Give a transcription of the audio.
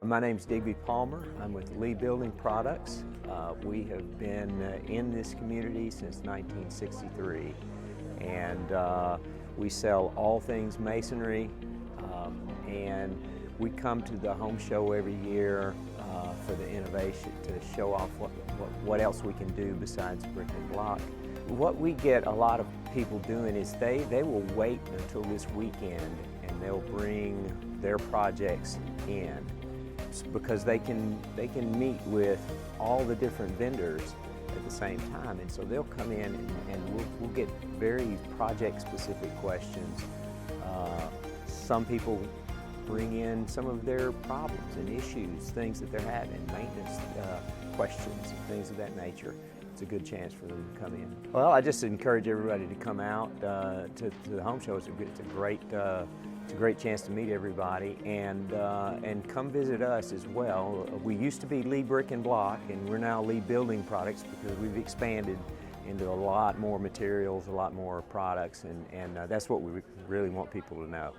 My name's Digby Palmer. I'm with Lee Building Products. We have been in this community since 1963, and we sell all things masonry, and we come to the home show every year for the innovation, to show off what else we can do besides brick and block. What we get a lot of people doing is they will wait until this weekend and they'll bring their projects in, because they can meet with all the different vendors at the same time, and so they'll come in and we'll get very project-specific questions. Some people bring in some of their problems and issues, things that they're having, maintenance questions and things of that nature. It's a good chance for them to come in. Well, I just encourage everybody to come out to the home show. It's a great chance to meet everybody, and come visit us as well. We used to be Lee Brick and Block, and we're now Lee Building Products because we've expanded into a lot more materials, a lot more products, and that's what we really want people to know.